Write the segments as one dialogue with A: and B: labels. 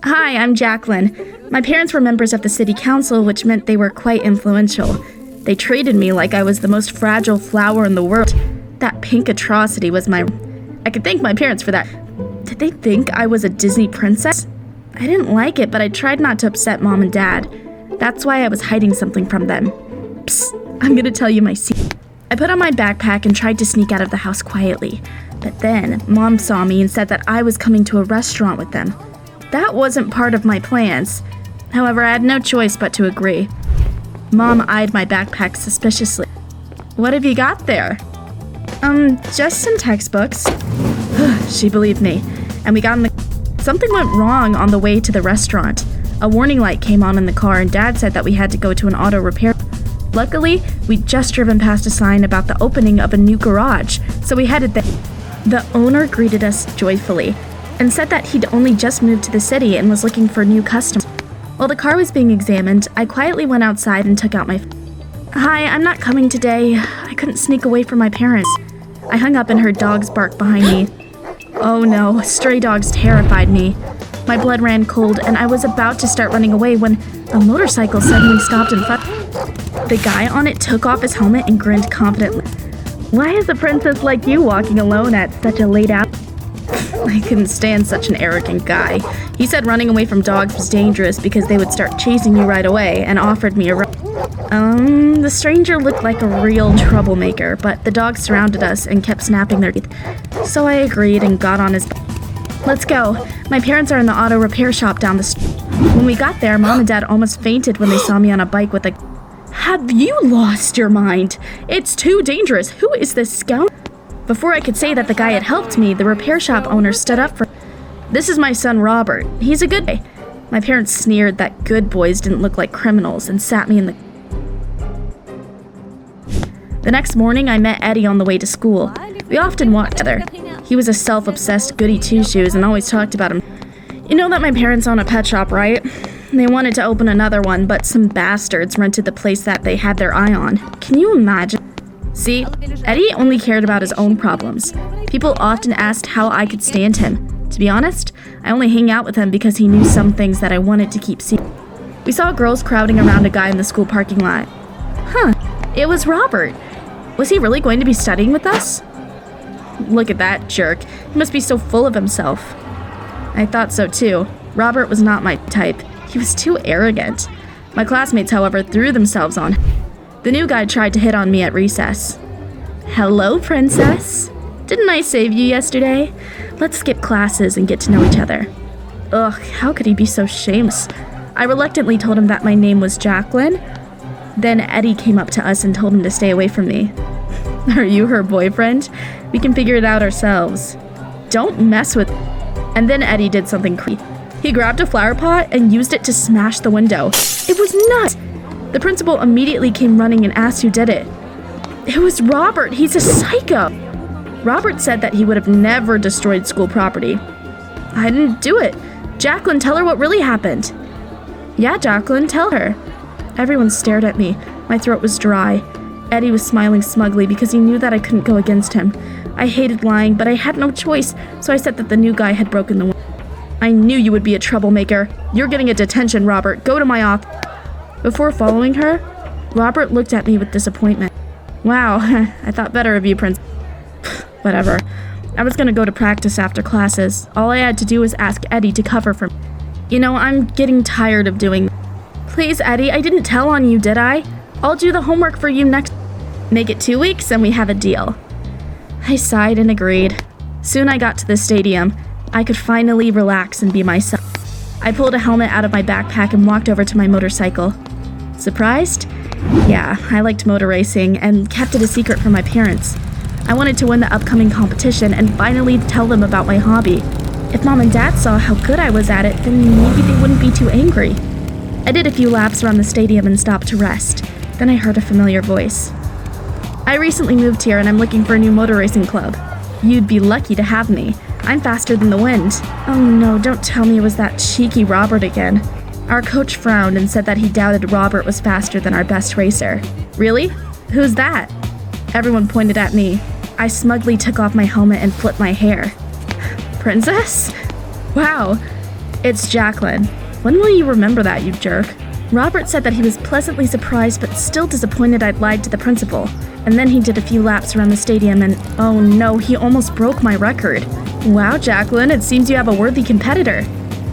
A: Hi, I'm Jacqueline. My parents were members of the city council, which meant they were quite influential. They treated me like I was the most fragile flower in the world. That pink atrocity was my... I could thank my parents for that. Did they think I was a Disney princess? I didn't like it, but I tried not to upset Mom and Dad. That's why I was hiding something from them. Psst, I'm gonna tell you my secret. I put on my backpack and tried to sneak out of the house quietly. But then, Mom saw me and said that I was coming to a restaurant with them. That wasn't part of my plans. However, I had no choice but to agree. Mom eyed my backpack suspiciously. What have you got there? Just some textbooks. She believed me, and we got in the... Something went wrong on the way to the restaurant. A warning light came on in the car, and Dad said that we had to go to an auto repair. Luckily, we'd just driven past a sign about the opening of a new garage, so we headed there. The owner greeted us joyfully, and said that he'd only just moved to the city and was looking for new customers. While the car was being examined, I quietly went outside and took out my phone. Hi, I'm not coming today. I couldn't sneak away from my parents. I hung up and heard dogs bark behind me. Oh no, stray dogs terrified me. My blood ran cold and I was about to start running away when a motorcycle suddenly stopped in front. The guy on it took off his helmet and grinned confidently. Why is a princess like you walking alone at such a late hour? I couldn't stand such an arrogant guy. He said running away from dogs was dangerous because they would start chasing you right away and offered me a ride. The stranger looked like a real troublemaker, but the dogs surrounded us and kept snapping their teeth. So I agreed and got on his bike. Let's go. My parents are in the auto repair shop down the street. When we got there, Mom and Dad almost fainted when they saw me on a bike with a... Have you lost your mind? It's too dangerous. Who is this scoundrel? Before I could say that the guy had helped me, the repair shop owner stood up for... This is my son, Robert. He's a good boy. My parents sneered that good boys didn't look like criminals and sat me in the... The next morning, I met Eddie on the way to school. We often walked together. He was a self-obsessed goody two-shoes and always talked about him. You know that my parents own a pet shop, right? They wanted to open another one, but some bastards rented the place that they had their eye on. Can you imagine? See, Eddie only cared about his own problems. People often asked how I could stand him. To be honest, I only hang out with him because he knew some things that I wanted to keep secret. We saw girls crowding around a guy in the school parking lot. Huh, it was Robert. Was he really going to be studying with us? Look at that jerk. He must be so full of himself. I thought so too. Robert was not my type. He was too arrogant. My classmates, however, threw themselves on him. The new guy tried to hit on me at recess. Hello, princess. Didn't I save you yesterday? Let's skip classes and get to know each other. Ugh, how could he be so shameless? I reluctantly told him that my name was Jacqueline. Then Eddie came up to us and told him to stay away from me. Are you her boyfriend? We can figure it out ourselves. Don't mess with... And then Eddie did something creepy. He grabbed a flower pot and used it to smash the window. It was nuts! The principal immediately came running and asked who did it. It was Robert. He's a psycho. Robert said that he would have never destroyed school property. I didn't do it. Jacqueline, tell her what really happened. Yeah, Jacqueline, tell her. Everyone stared at me. My throat was dry. Eddie was smiling smugly because he knew that I couldn't go against him. I hated lying, but I had no choice, so I said that the new guy had broken the window. I knew you would be a troublemaker. You're getting a detention, Robert. Go to my office. Before following her, Robert looked at me with disappointment. Wow, I thought better of you, Prince. Whatever. I was gonna go to practice after classes. All I had to do was ask Eddie to cover for me. You know, I'm getting tired of doing that. Please, Eddie, I didn't tell on you, did I? I'll do the homework for you next. Make it 2 weeks and we have a deal. I sighed and agreed. Soon I got to the stadium. I could finally relax and be myself. I pulled a helmet out of my backpack and walked over to my motorcycle. Surprised? Yeah, I liked motor racing and kept it a secret from my parents. I wanted to win the upcoming competition and finally tell them about my hobby. If Mom and Dad saw how good I was at it, then maybe they wouldn't be too angry. I did a few laps around the stadium and stopped to rest. Then I heard a familiar voice. I recently moved here and I'm looking for a new motor racing club. You'd be lucky to have me. I'm faster than the wind. Oh no, don't tell me it was that cheeky Robert again. Our coach frowned and said that he doubted Robert was faster than our best racer. Really? Who's that? Everyone pointed at me. I smugly took off my helmet and flipped my hair. Princess? Wow. It's Jacqueline. When will you remember that, you jerk? Robert said that he was pleasantly surprised but still disappointed I'd lied to the principal. And then he did a few laps around the stadium and, oh no, he almost broke my record. Wow, Jacqueline, it seems you have a worthy competitor.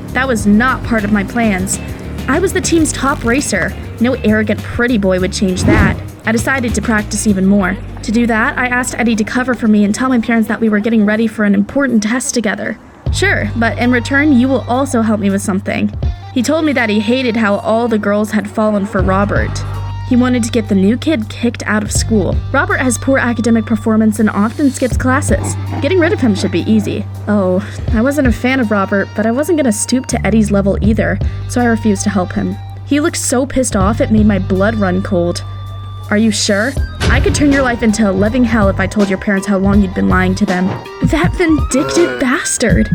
A: That was not part of my plans. I was the team's top racer. No arrogant pretty boy would change that. I decided to practice even more. To do that, I asked Eddie to cover for me and tell my parents that we were getting ready for an important test together. Sure, but in return, you will also help me with something. He told me that he hated how all the girls had fallen for Robert. He wanted to get the new kid kicked out of school. Robert has poor academic performance and often skips classes. Getting rid of him should be easy. Oh, I wasn't a fan of Robert, but I wasn't gonna stoop to Eddie's level either, so I refused to help him. He looked so pissed off it made my blood run cold. Are you sure? I could turn your life into a living hell if I told your parents how long you'd been lying to them. That vindictive bastard!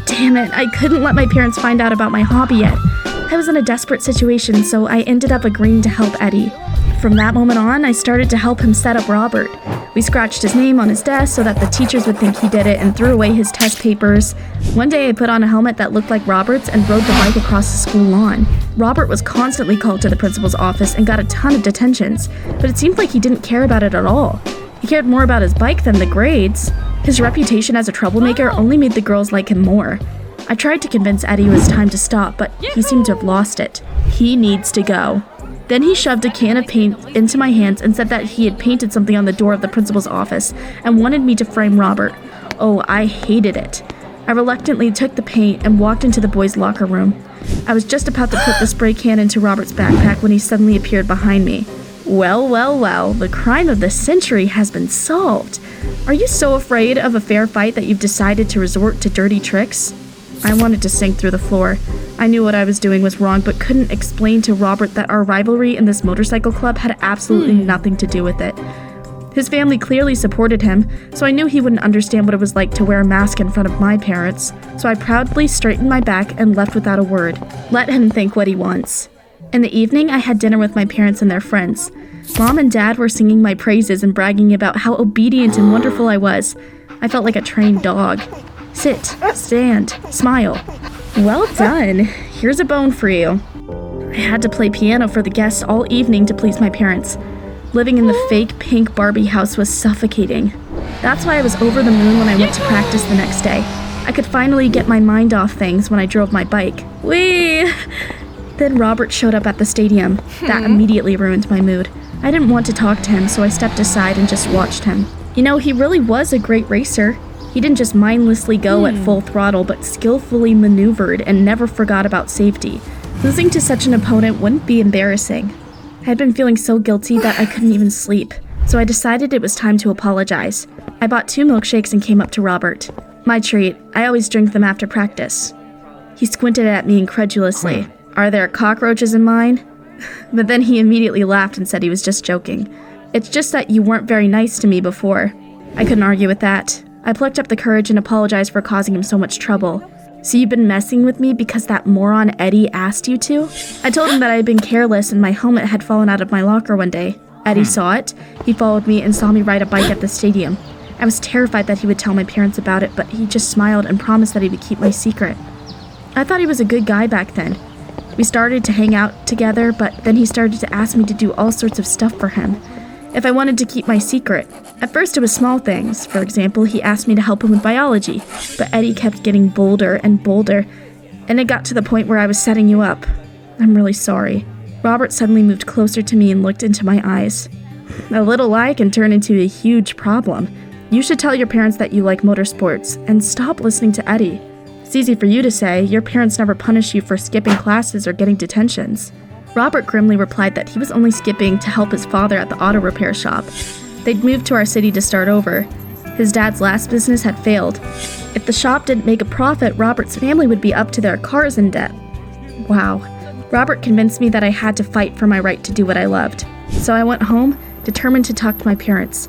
A: Damn it, I couldn't let my parents find out about my hobby yet. I was in a desperate situation, so I ended up agreeing to help Eddie. From that moment on, I started to help him set up Robert. We scratched his name on his desk so that the teachers would think he did it and threw away his test papers. One day I put on a helmet that looked like Robert's and rode the bike across the school lawn. Robert was constantly called to the principal's office and got a ton of detentions, but it seemed like he didn't care about it at all. He cared more about his bike than the grades. His reputation as a troublemaker only made the girls like him more. I tried to convince Eddie it was time to stop, but he seemed to have lost it. He needs to go. Then he shoved a can of paint into my hands and said that he had painted something on the door of the principal's office and wanted me to frame Robert. Oh, I hated it. I reluctantly took the paint and walked into the boys' locker room. I was just about to put the spray can into Robert's backpack when he suddenly appeared behind me. Well, well, well, the crime of the century has been solved. Are you so afraid of a fair fight that you've decided to resort to dirty tricks? I wanted to sink through the floor. I knew what I was doing was wrong, but couldn't explain to Robert that our rivalry in this motorcycle club had absolutely nothing to do with it. His family clearly supported him, so I knew he wouldn't understand what it was like to wear a mask in front of my parents, so I proudly straightened my back and left without a word. Let him think what he wants. In the evening, I had dinner with my parents and their friends. Mom and Dad were singing my praises and bragging about how obedient and wonderful I was. I felt like a trained dog. Sit, stand, smile. Well done. Here's a bone for you. I had to play piano for the guests all evening to please my parents. Living in the fake pink Barbie house was suffocating. That's why I was over the moon when I went to practice the next day. I could finally get my mind off things when I drove my bike. Whee! Then Robert showed up at the stadium. That immediately ruined my mood. I didn't want to talk to him, so I stepped aside and just watched him. You know, he really was a great racer. He didn't just mindlessly go at full throttle, but skillfully maneuvered and never forgot about safety. Losing to such an opponent wouldn't be embarrassing. I had been feeling so guilty that I couldn't even sleep, so I decided it was time to apologize. I bought 2 milkshakes and came up to Robert. My treat, I always drink them after practice. He squinted at me incredulously. Are there cockroaches in mine? But then he immediately laughed and said he was just joking. It's just that you weren't very nice to me before. I couldn't argue with that. I plucked up the courage and apologized for causing him so much trouble. So you've been messing with me because that moron Eddie asked you to? I told him that I had been careless and my helmet had fallen out of my locker one day. Eddie saw it. He followed me and saw me ride a bike at the stadium. I was terrified that he would tell my parents about it, but he just smiled and promised that he would keep my secret. I thought he was a good guy back then. We started to hang out together, but then he started to ask me to do all sorts of stuff for him. If I wanted to keep my secret. At first it was small things. For example, he asked me to help him with biology, but Eddie kept getting bolder and bolder, and it got to the point where I was setting you up. I'm really sorry. Robert suddenly moved closer to me and looked into my eyes. A little lie can turn into a huge problem. You should tell your parents that you like motorsports, and stop listening to Eddie. It's easy for you to say. Your parents never punish you for skipping classes or getting detentions. Robert grimly replied that he was only skipping to help his father at the auto repair shop. They'd moved to our city to start over. His dad's last business had failed. If the shop didn't make a profit, Robert's family would be up to their cars in debt. Wow. Robert convinced me that I had to fight for my right to do what I loved. So I went home, determined to talk to my parents.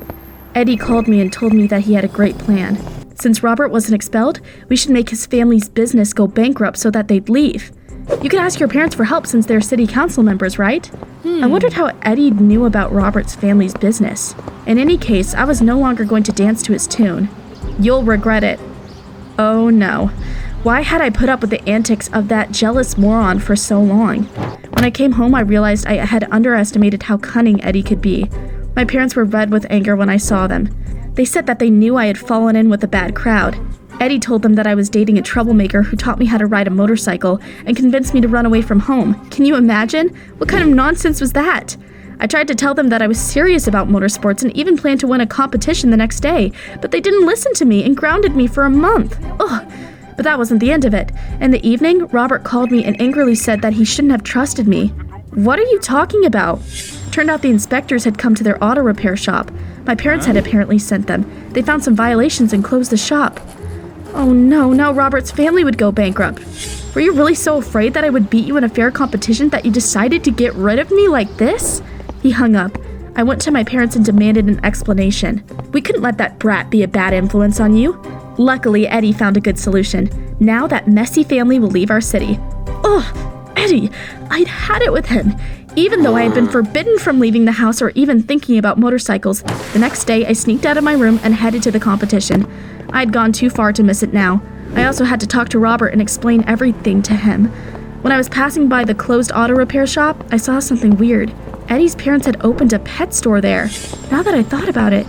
A: Eddie called me and told me that he had a great plan. Since Robert wasn't expelled, we should make his family's business go bankrupt so that they'd leave. You could ask your parents for help since they're city council members, right? I wondered how Eddie knew about Robert's family's business. In any case, I was no longer going to dance to his tune. You'll regret it. Oh no. Why had I put up with the antics of that jealous moron for so long? When I came home, I realized I had underestimated how cunning Eddie could be. My parents were red with anger when I saw them. They said that they knew I had fallen in with a bad crowd. Eddie told them that I was dating a troublemaker who taught me how to ride a motorcycle and convinced me to run away from home. Can you imagine? What kind of nonsense was that? I tried to tell them that I was serious about motorsports and even planned to win a competition the next day, but they didn't listen to me and grounded me for a month. Ugh. But that wasn't the end of it. In the evening, Robert called me and angrily said that he shouldn't have trusted me. What are you talking about? Turned out the inspectors had come to their auto repair shop. My parents had apparently sent them. They found some violations and closed the shop. Oh no, now Robert's family would go bankrupt. Were you really so afraid that I would beat you in a fair competition that you decided to get rid of me like this? He hung up. I went to my parents and demanded an explanation. We couldn't let that brat be a bad influence on you. Luckily, Eddie found a good solution. Now that messy family will leave our city. Ugh, Eddie, I'd had it with him. Even though I had been forbidden from leaving the house or even thinking about motorcycles, the next day I sneaked out of my room and headed to the competition. I had gone too far to miss it now. I also had to talk to Robert and explain everything to him. When I was passing by the closed auto repair shop, I saw something weird. Eddie's parents had opened a pet store there. Now that I thought about it,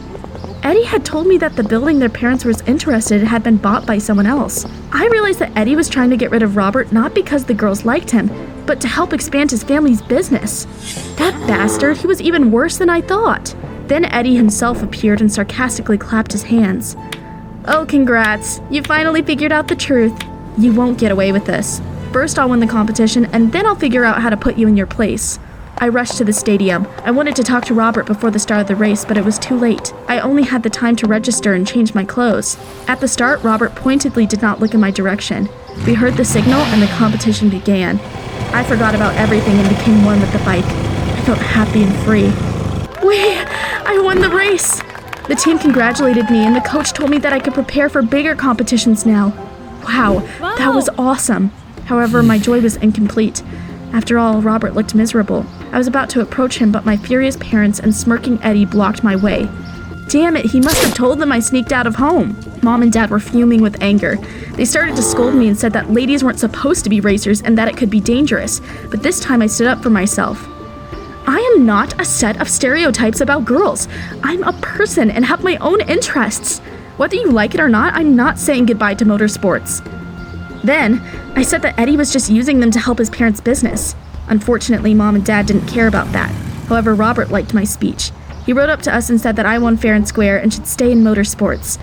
A: Eddie had told me that the building their parents were interested in had been bought by someone else. I realized that Eddie was trying to get rid of Robert not because the girls liked him, but to help expand his family's business. That bastard, he was even worse than I thought. Then Eddie himself appeared and sarcastically clapped his hands. Oh, congrats. You finally figured out the truth. You won't get away with this. First I'll win the competition, and then I'll figure out how to put you in your place. I rushed to the stadium. I wanted to talk to Robert before the start of the race, but it was too late. I only had the time to register and change my clothes. At the start, Robert pointedly did not look in my direction. We heard the signal and the competition began. I forgot about everything and became one with the bike. I felt happy and free. Wait, I won the race! The team congratulated me and the coach told me that I could prepare for bigger competitions now. Wow, that was awesome. However, my joy was incomplete. After all, Robert looked miserable. I was about to approach him, but my furious parents and smirking Eddie blocked my way. Damn it, he must have told them I sneaked out of home. Mom and Dad were fuming with anger. They started to scold me and said that ladies weren't supposed to be racers and that it could be dangerous. But this time I stood up for myself. I am not a set of stereotypes about girls. I'm a person and have my own interests. Whether you like it or not, I'm not saying goodbye to motorsports. Then, I said that Eddie was just using them to help his parents' business. Unfortunately, Mom and Dad didn't care about that. However, Robert liked my speech. He rode up to us and said that I won fair and square and should stay in motorsports.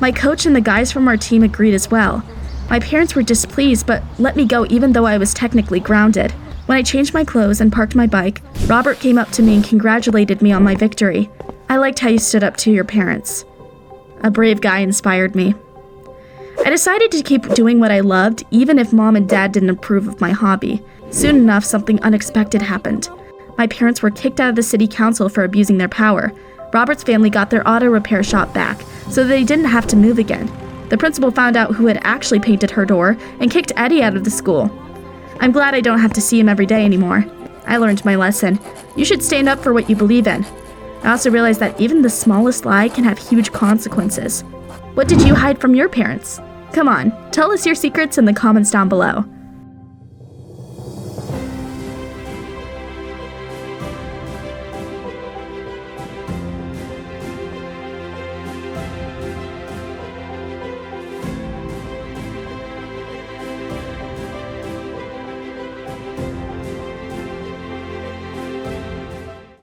A: My coach and the guys from our team agreed as well. My parents were displeased, but let me go even though I was technically grounded. When I changed my clothes and parked my bike, Robert came up to me and congratulated me on my victory. I liked how you stood up to your parents. A brave guy inspired me. I decided to keep doing what I loved, even if Mom and Dad didn't approve of my hobby. Soon enough, something unexpected happened. My parents were kicked out of the city council for abusing their power. Robert's family got their auto repair shop back, so they didn't have to move again. The principal found out who had actually painted her door and kicked Eddie out of the school. I'm glad I don't have to see him every day anymore. I learned my lesson. You should stand up for what you believe in. I also realized that even the smallest lie can have huge consequences. What did you hide from your parents? Come on, tell us your secrets in the comments down below.